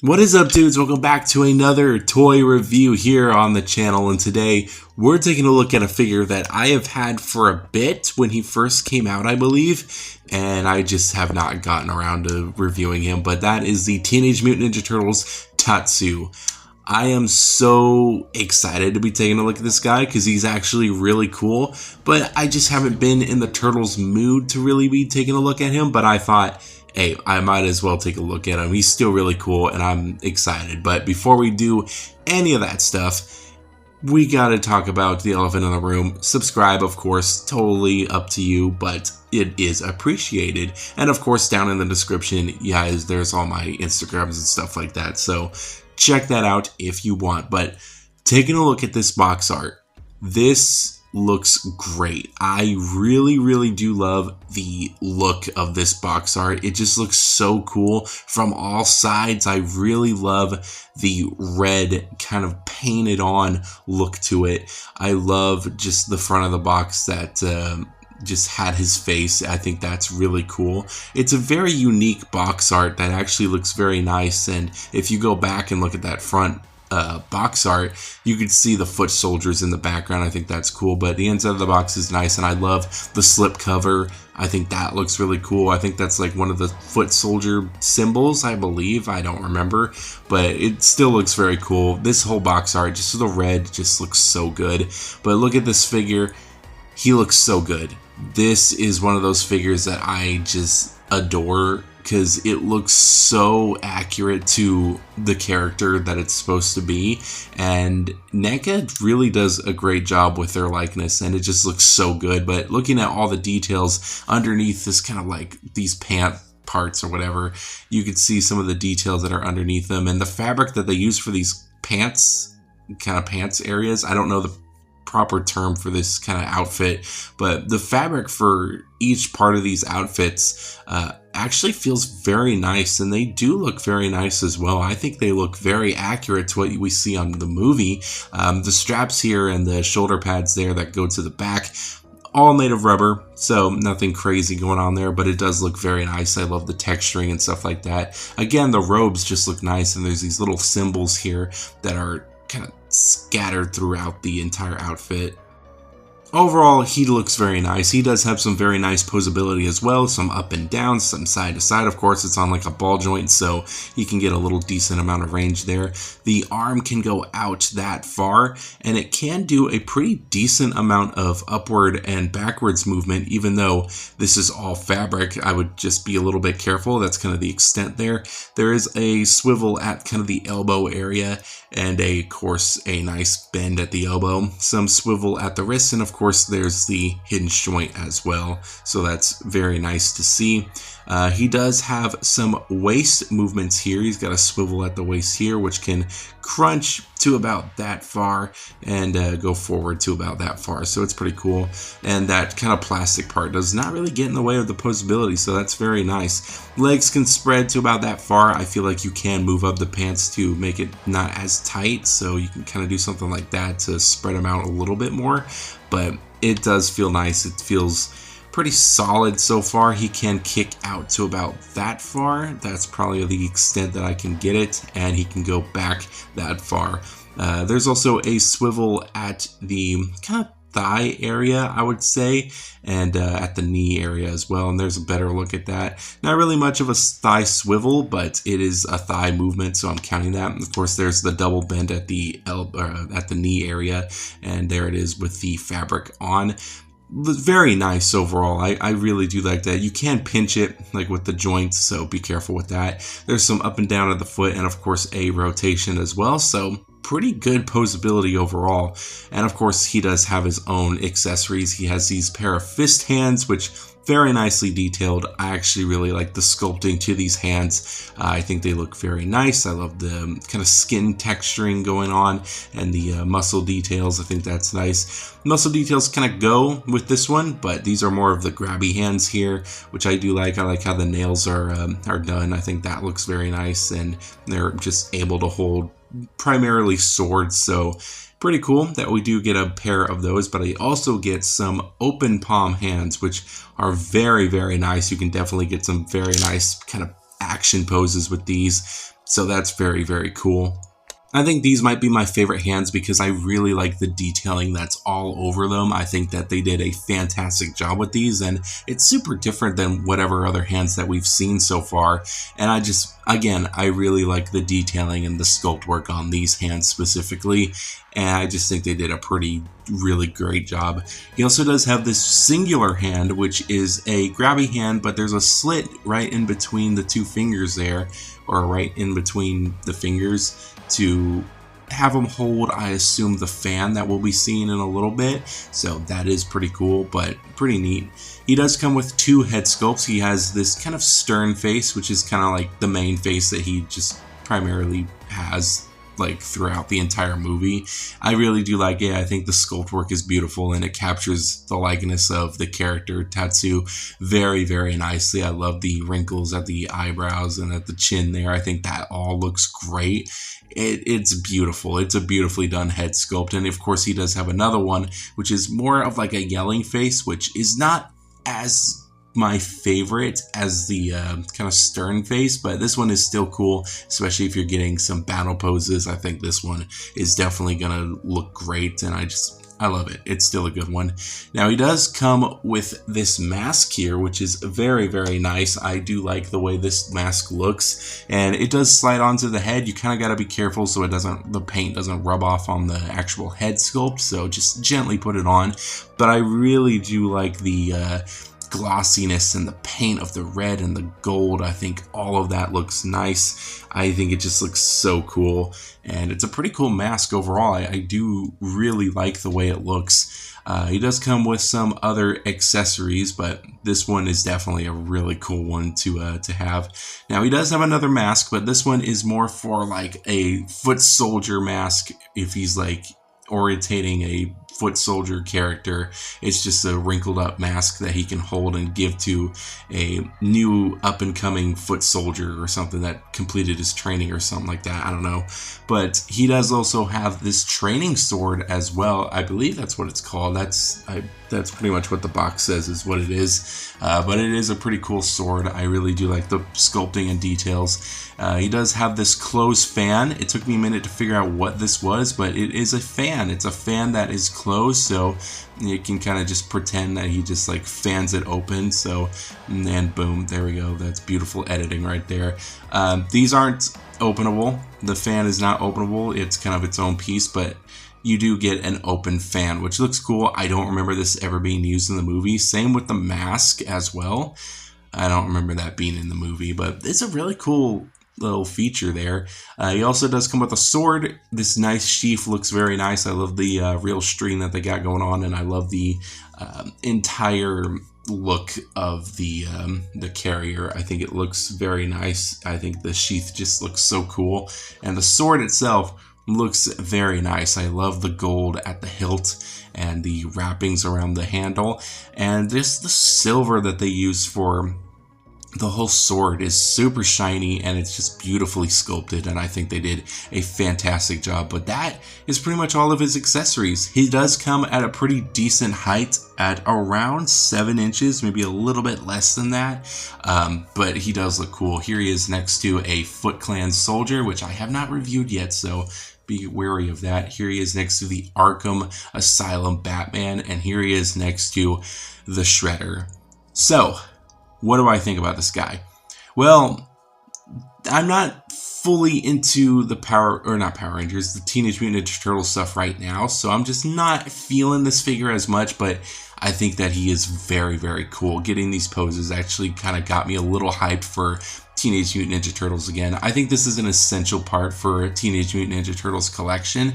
What is up, dudes? Welcome back to another toy review here on the channel, and today we're taking a look at a figure that I have had for a bit when he first came out, I believe, and I just have not gotten around to reviewing him, but that is the Teenage Mutant Ninja Turtles Tatsu. I am so excited to be taking a look at this guy because he's actually really cool, but I just haven't been in the Turtles mood to really be taking a look at him, but I thought, hey, I might as well take a look at him. He's still really cool and I'm excited. But before we do any of that stuff, we gotta talk about the elephant in the room. Subscribe, of course, totally up to you, but it is appreciated. And of course, down in the description, guys, there's all my Instagrams and stuff like that. So check that out if you want. But taking a look at this box art, this looks great. I really do love the look of this box art. It just looks so cool from all sides. I really love the red kind of painted on look to it. I love just the front of the box that just had his face. I think that's really cool. It's a very unique box art that actually looks very nice, and if you go back and look at that front box art, you can see the foot soldiers in the background. I think that's cool, but the inside of the box is nice, and I love the slip cover. I think that looks really cool. I think that's like one of the foot soldier symbols, I believe. I don't remember, but it still looks very cool. This whole box art, just the red, just looks so good. But look at this figure. He looks so good. This is one of those figures that I just adore because it looks so accurate to the character that it's supposed to be, and Neca really does a great job with their likeness, and it just looks so good. But looking at all the details underneath this kind of like these pant parts or whatever, you can see some of the details that are underneath them, and the fabric that they use for these pants, kind of pants areas, I don't know the proper term for this kind of outfit, but the fabric for each part of these outfits actually feels very nice, and they do look very nice as well. I think they look very accurate to what we see on the movie. The straps here and the shoulder pads there that go to the back, all made of rubber, so nothing crazy going on there, but it does look very nice. I love the texturing and stuff like that. Again, the robes just look nice, and there's these little symbols here that are kind of scattered throughout the entire outfit. Overall, he looks very nice. He does have some very nice posability as well, some up and down, some side to side. Of course, it's on like a ball joint, so you can get a little decent amount of range there. The arm can go out that far, and it can do a pretty decent amount of upward and backwards movement, even though this is all fabric. I would just be a little bit careful. That's kind of the extent there. There is a swivel at kind of the elbow area, and of course, a nice bend at the elbow, some swivel at the wrist, and of course there's the hinge joint as well, so that's very nice to see. He does have some waist movements here. He's got a swivel at the waist here, which can crunch to about that far and go forward to about that far, so it's pretty cool. And that kind of plastic part does not really get in the way of the posability, so that's very nice. Legs can spread to about that far. I feel like you can move up the pants to make it not as tight, so you can kind of do something like that to spread them out a little bit more, but it does feel nice. It feels pretty solid so far. He can kick out to about that far. That's probably the extent that I can get it, and he can go back that far. There's also a swivel at the kind of thigh area, I would say, and at the knee area as well, and there's a better look at that. Not really much of a thigh swivel, but it is a thigh movement, so I'm counting that. And of course, there's the double bend at the elbow, at the knee area, and there it is with the fabric on. Very nice overall. I really do like that. You can pinch it like with the joints, so be careful with that. There's some up and down at the foot, and of course a rotation as well, so pretty good posability overall. And of course he does have his own accessories. He has these pair of fist hands, which very nicely detailed. I actually really like the sculpting to these hands. I think they look very nice. I love the kind of skin texturing going on and the muscle details. I think that's nice. Muscle details kind of go with this one, but these are more of the grabby hands here, which I do like. I like how the nails are done. I think that looks very nice, and they're just able to hold primarily swords, so pretty cool that we do get a pair of those. But I also get some open palm hands, which are very, very nice. You can definitely get some very nice kind of action poses with these. So that's very, very cool. I think these might be my favorite hands because I really like the detailing that's all over them. I think that they did a fantastic job with these, and it's super different than whatever other hands that we've seen so far. And I just, again, I really like the detailing and the sculpt work on these hands specifically, and I just think they did a really great job. He also does have this singular hand, which is a grabby hand, but there's a slit right in between the two fingers there, or right in between the fingers, to have him hold, I assume, the fan that we'll be seeing in a little bit. So that is pretty cool, but pretty neat. He does come with two head sculpts. He has this kind of stern face, which is kind of like the main face that he just primarily has like throughout the entire movie. I really do like it. I think the sculpt work is beautiful and it captures the likeness of the character Tatsu very, very nicely. I love the wrinkles at the eyebrows and at the chin there. I think that all looks great. It's beautiful. It's a beautifully done head sculpt. And of course he does have another one, which is more of like a yelling face, which is not as my favorite as the kind of stern face, but this one is still cool, especially if you're getting some battle poses. I think this one is definitely gonna look great, and I love it. It's still a good one. Now he does come with this mask here, which is very, very nice. I do like the way this mask looks, and it does slide onto the head. You kind of got to be careful so the paint doesn't rub off on the actual head sculpt, so just gently put it on. But I really do like the glossiness and the paint of the red and the gold. I think all of that looks nice. I think it just looks so cool, and it's a pretty cool mask overall. I do really like the way it looks. He does come with some other accessories, but this one is definitely a really cool one to have. Now he does have another mask, but this one is more for like a foot soldier mask. If he's like orientating a foot soldier character, it's just a wrinkled up mask that he can hold and give to a new up and coming foot soldier or something that completed his training or something like that. I don't know, but he does also have this training sword as well. I believe that's what it's called. That's pretty much what the box says is what it is, but it is a pretty cool sword. I really do like the sculpting and details. He does have this closed fan. It took me a minute to figure out what this was, but it is a fan. It's a fan that is closed, so you can kind of just pretend that he just like fans it open. So, and then boom, there we go. That's beautiful editing right there. These aren't openable. The fan is not openable. It's kind of its own piece, but you do get an open fan, which looks cool. I don't remember this ever being used in the movie. Same with the mask as well. I don't remember that being in the movie, but it's a really cool little feature there. He also does come with a sword. This nice sheath looks very nice. I love the real string that they got going on, and I love the entire look of the carrier. I think it looks very nice. I think the sheath just looks so cool, and the sword itself looks very nice. I love the gold at the hilt and the wrappings around the handle, and just the silver that they use for the whole sword is super shiny, and it's just beautifully sculpted, and I think they did a fantastic job. But that is pretty much all of his accessories. He does come at a pretty decent height at around 7 inches, maybe a little bit less than that, but he does look cool. Here he is next to a Foot Clan soldier, which I have not reviewed yet, so be wary of that. Here he is next to the Arkham Asylum Batman, and here he is next to the Shredder. So, what do I think about this guy? Well, I'm not fully into the the Teenage Mutant Ninja Turtles stuff right now, so I'm just not feeling this figure as much, but I think that he is very, very cool. Getting these poses actually kind of got me a little hyped for Teenage Mutant Ninja Turtles again. I think this is an essential part for Teenage Mutant Ninja Turtles collection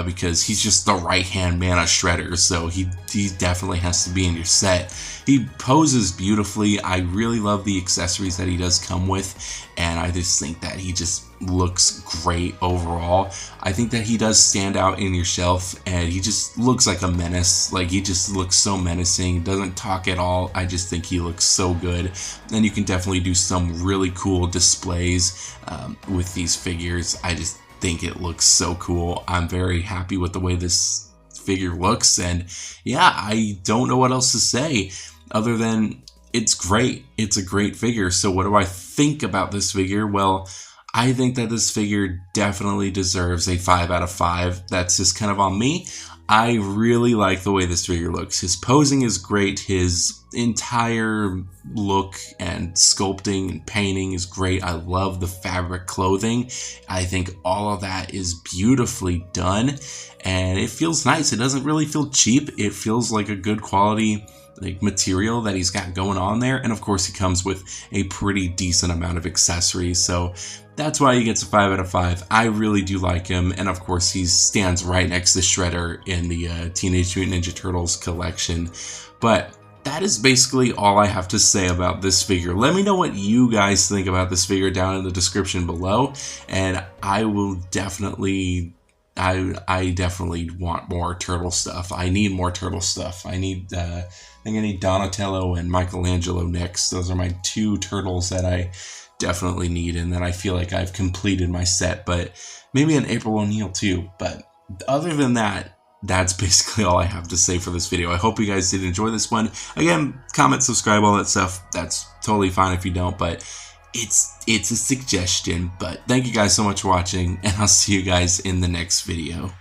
because he's just the right-hand man of Shredder, so he definitely has to be in your set. He poses beautifully. I really love the accessories that he does come with, and I just think that he just looks great overall. I think that he does stand out in your shelf, and he just looks like a menace. Like, he just looks so menacing, doesn't talk at all. I just think he looks so good, and you can definitely do some really cool displays with these figures. I just think it looks so cool. I'm very happy with the way this figure looks, and yeah, I don't know what else to say other than it's great. It's a great figure. So what do I think about this figure? Well, I think that this figure definitely deserves a 5 out of 5. That's just kind of on me. I really like the way this figure looks. His posing is great. His entire look and sculpting and painting is great. I love the fabric clothing. I think all of that is beautifully done, and it feels nice. It doesn't really feel cheap. It feels like a good quality material that he's got going on there. And of course, he comes with a pretty decent amount of accessories. So that's why he gets a 5 out of 5. I really do like him. And of course, he stands right next to Shredder in the Teenage Mutant Ninja Turtles collection. But that is basically all I have to say about this figure. Let me know what you guys think about this figure down in the description below. And I will definitely... I definitely want more turtle stuff. I need more turtle stuff. I think I need Donatello and Michelangelo next. Those are my 2 turtles that I definitely need, and then I feel like I've completed my set, but maybe an April O'Neil too. But other than that, that's basically all I have to say for this video. I hope you guys did enjoy this one. Again, comment, subscribe, all that stuff. That's totally fine if you don't, but it's a suggestion. But thank you guys so much for watching, and I'll see you guys in the next video.